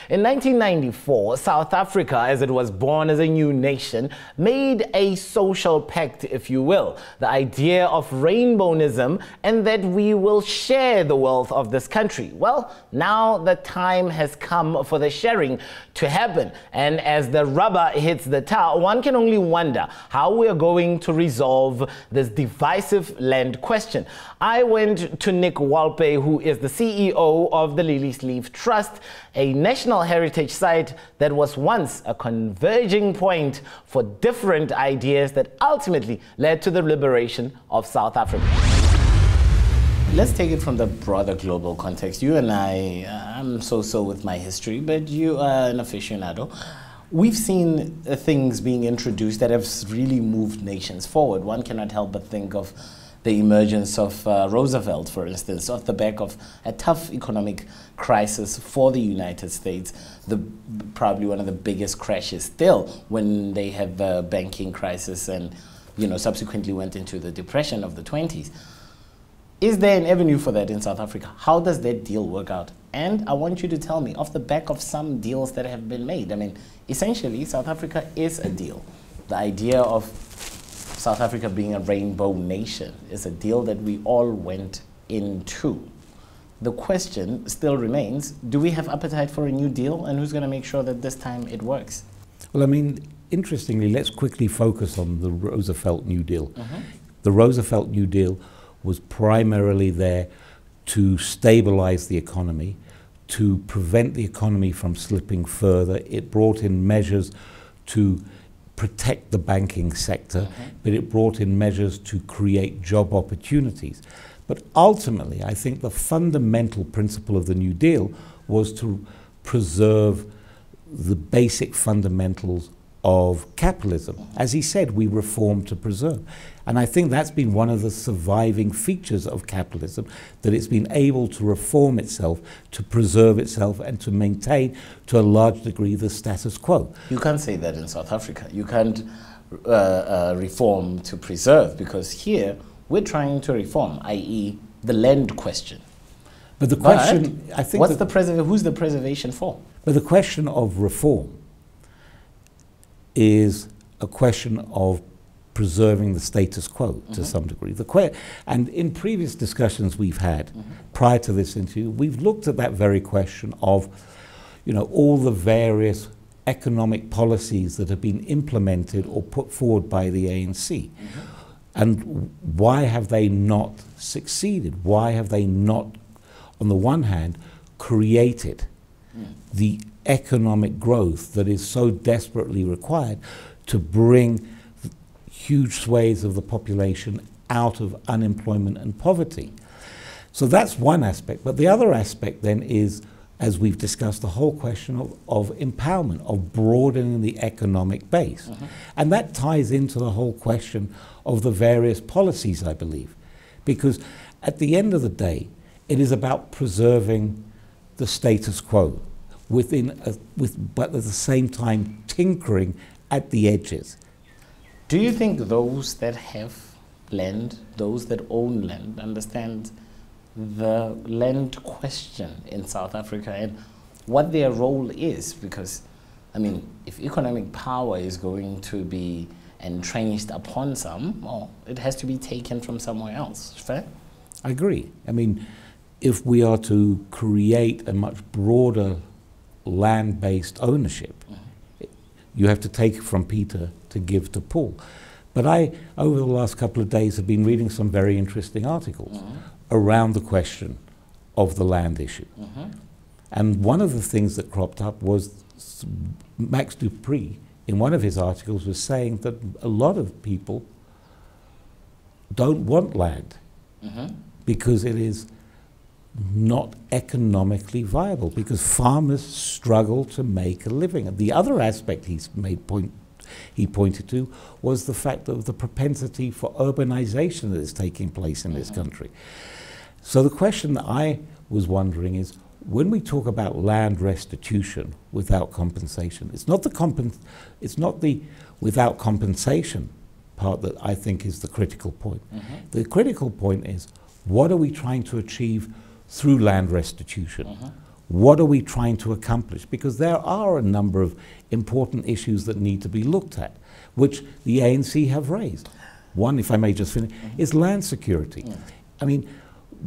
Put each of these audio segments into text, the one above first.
In 1994, South Africa, as it was born as a new nation, made a social pact, if you will, the idea of rainbowism and that we will share the wealth of this country. Well, now the time has come for the sharing to happen. And as the rubber hits the tar, one can only wonder how we are going to resolve this divisive land question. I went to Nic Wolpe, who is the CEO of the Liliesleaf Trust, a national heritage site that was once a converging point for different ideas that ultimately led to the liberation of South Africa. Let's take it from the broader global context. You and I'm so-so with my history, but you are an aficionado. We've seen things being introduced that have really moved nations forward. One cannot help but think of the emergence of Roosevelt, for instance, off the back of a tough economic crisis for the United States, probably one of the biggest crashes still when they had the banking crisis and, subsequently went into the depression of the 20s. Is there an avenue for that in South Africa? How does that deal work out? And I want you to tell me, off the back of some deals that have been made, essentially, South Africa is a deal. The idea of South Africa being a rainbow nation is a deal that we all went into. The question still remains, do we have appetite for a new deal, and who's going to make sure that this time it works? Well, interestingly, let's quickly focus on the Roosevelt New Deal. The Roosevelt New Deal was primarily there to stabilize the economy, to prevent the economy from slipping further. It brought in measures to protect the banking sector, but it brought in measures to create job opportunities. But ultimately, I think the fundamental principle of the New Deal was to preserve the basic fundamentals of capitalism. As he said, we reform to preserve. And I think that's been one of the surviving features of capitalism, that it's been able to reform itself, to preserve itself, and to maintain, to a large degree, the status quo. You can't say that in South Africa. You can't reform to preserve, because here we're trying to reform, i.e. the land question. But the question, I think, who's the preservation for? But the question of reform is a question of preserving the status quo to some degree. And in previous discussions we've had prior to this interview, we've looked at that very question of, all the various economic policies that have been implemented or put forward by the ANC. And why have they not succeeded? Why have they not, on the one hand, created the economic growth that is so desperately required to bring huge swathes of the population out of unemployment and poverty? So that's one aspect. But the other aspect then is, as we've discussed, the whole question of empowerment, of broadening the economic base. And that ties into the whole question of the various policies, I believe. Because at the end of the day, it is about preserving the status quo, but at the same time tinkering at the edges. Do you think those that have land, those that own land, understand the land question in South Africa and what their role is? Because, if economic power is going to be entrenched upon some, well, it has to be taken from somewhere else. Fair? I agree. If we are to create a much broader land-based ownership, you have to take from Peter to give to Paul. But over the last couple of days, have been reading some very interesting articles around the question of the land issue. And one of the things that cropped up was Max du Preez, in one of his articles, was saying that a lot of people don't want land because it is not economically viable, because farmers struggle to make a living. And the other aspect he pointed to was the fact of the propensity for urbanization that is taking place in this country. So the question that I was wondering is, when we talk about land restitution without compensation, it's not the without compensation part that I think is the critical point. The critical point is, what are we trying to achieve through land restitution? What are we trying to accomplish? Because there are a number of important issues that need to be looked at, which the ANC have raised. One, if I may just finish, is land security. I mean,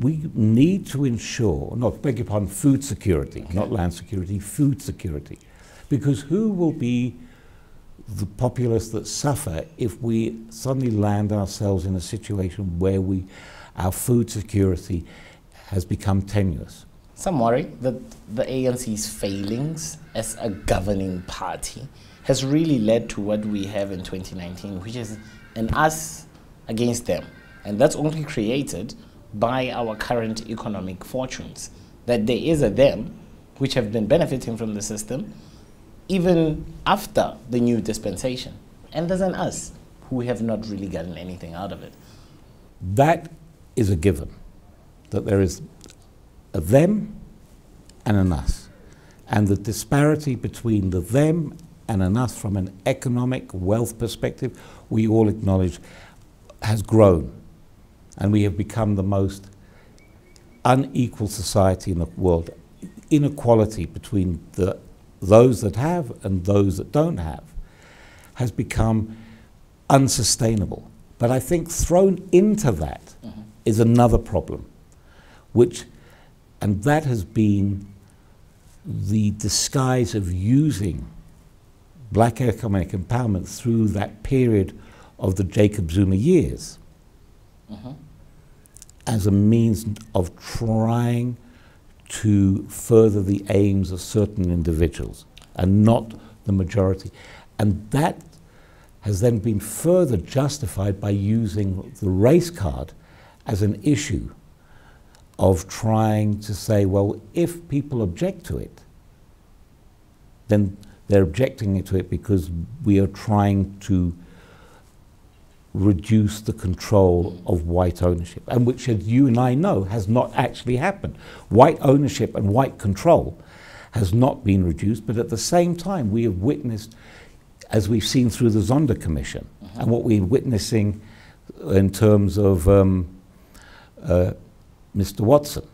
we need to ensure, beg your pardon, food security, not land security, food security. Because who will be the populace that suffer if we suddenly land ourselves in a situation where our food security has become tenuous? Some worry that the ANC's failings as a governing party has really led to what we have in 2019, which is an us against them. And that's only created by our current economic fortunes. That there is a them which have been benefiting from the system even after the new dispensation. And there's an us who have not really gotten anything out of it. That is a given, that there is a them and an us. And the disparity between the them and an us from an economic wealth perspective, we all acknowledge, has grown. And we have become the most unequal society in the world. Inequality between those that have and those that don't have has become unsustainable. But I think thrown into that is another problem, and that has been the disguise of using black economic empowerment through that period of the Jacob Zuma years as a means of trying to further the aims of certain individuals and not the majority. And that has then been further justified by using the race card as an issue of trying to say, well, if people object to it, then they're objecting to it because we are trying to reduce the control of white ownership, and which, as you and I know, has not actually happened. White ownership and white control has not been reduced, but at the same time we have witnessed, as we've seen through the Zonda Commission, and what we're witnessing in terms of Mr. Watson,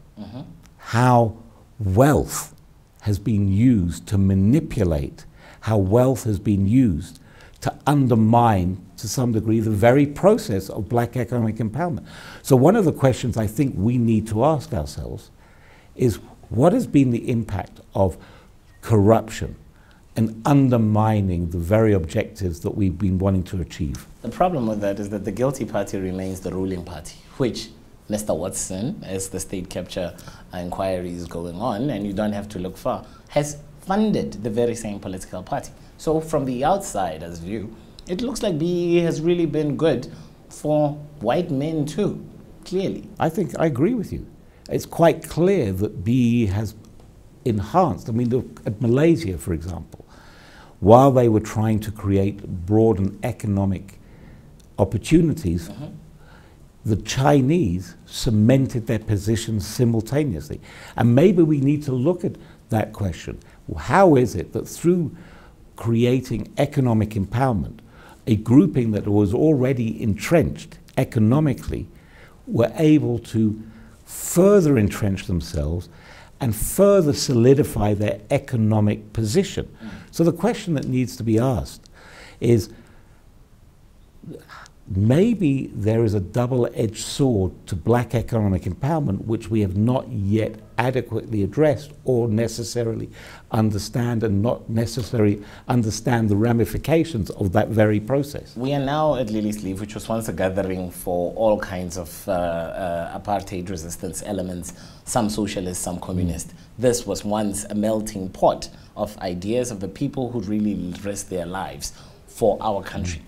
how wealth has been used to manipulate, how wealth has been used to undermine, to some degree, the very process of black economic empowerment. So one of the questions I think we need to ask ourselves is, what has been the impact of corruption and undermining the very objectives that we've been wanting to achieve? The problem with that is that the guilty party remains the ruling party, which Mr. Watson, as the state capture inquiry is going on, and you don't have to look far, has funded the very same political party. So from the outsider's view, it looks like BEE has really been good for white men too, clearly. I think I agree with you. It's quite clear that BEE has enhanced. I mean, look at Malaysia, for example. While they were trying to create broadened economic opportunities, the Chinese cemented their positions simultaneously. And maybe we need to look at that question. How is it that through creating economic empowerment, a grouping that was already entrenched economically were able to further entrench themselves and further solidify their economic position? So the question that needs to be asked is, maybe there is a double-edged sword to black economic empowerment which we have not yet adequately addressed or necessarily understand, and not necessarily understand the ramifications of that very process. We are now at Liliesleaf, which was once a gathering for all kinds of apartheid resistance elements, some socialist, some communist. This was once a melting pot of ideas of the people who really risked their lives for our country.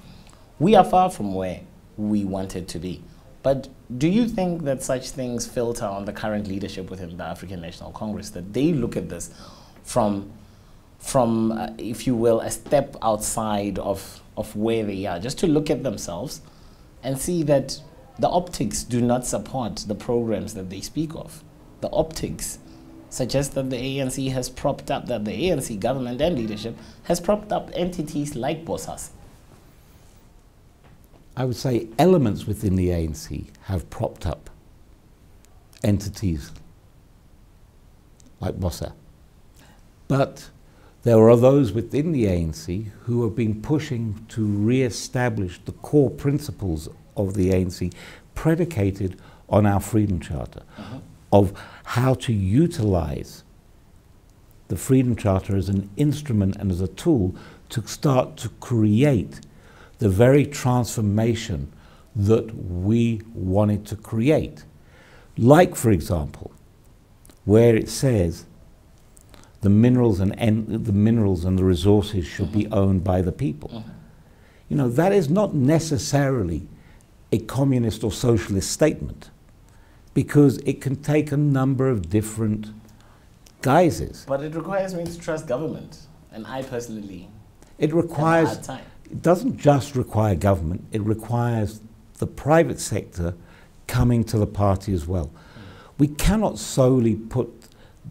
We are far from where we wanted to be. But do you think that such things filter on the current leadership within the African National Congress, that they look at this from if you will, a step outside of where they are, just to look at themselves and see that the optics do not support the programs that they speak of? The optics suggest that the ANC has propped up, that the ANC government and leadership has propped up entities like Bosas. I would say elements within the ANC have propped up entities like Bossa. But there are those within the ANC who have been pushing to re-establish the core principles of the ANC predicated on our Freedom Charter, of how to utilize the Freedom Charter as an instrument and as a tool to start to create the very transformation that we wanted to create. Like, for example, where it says the minerals and the resources should be owned by the people. You know, that is not necessarily a communist or socialist statement, because it can take a number of different guises. But it requires me to trust government, and I personally it requires have a hard time. It doesn't just require government, it requires the private sector coming to the party as well. We cannot solely put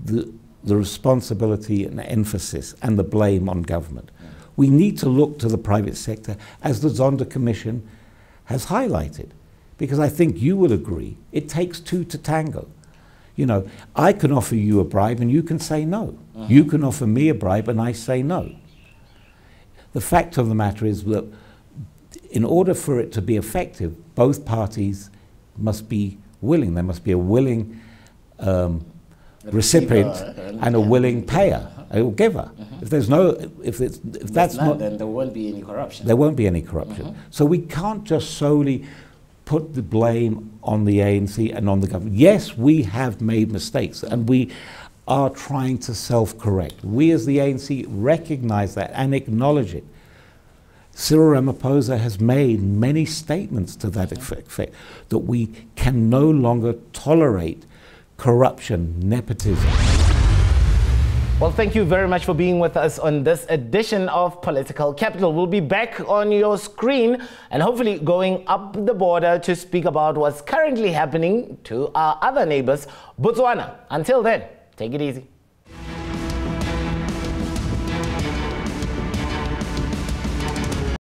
the responsibility and emphasis and the blame on government. We need to look to the private sector, as the Zonda Commission has highlighted, because I think you will agree, it takes two to tango. You know, I can offer you a bribe and you can say no. You can offer me a bribe and I say no. The fact of the matter is that in order for it to be effective, both parties must be willing. There must be a willing recipient and a willing payer, a giver. If there's no, if that's not, then there won't be any corruption. There won't be any corruption. So we can't just solely put the blame on the ANC and on the government. Yes, we have made mistakes and we are trying to self-correct. We as the ANC recognize that and acknowledge it. Cyril Ramaphosa has made many statements to that effect, that we can no longer tolerate corruption, nepotism. Well, thank you very much for being with us on this edition of Political Capital. We'll be back on your screen and hopefully going up the border to speak about what's currently happening to our other neighbors, Botswana. Until then, take it easy.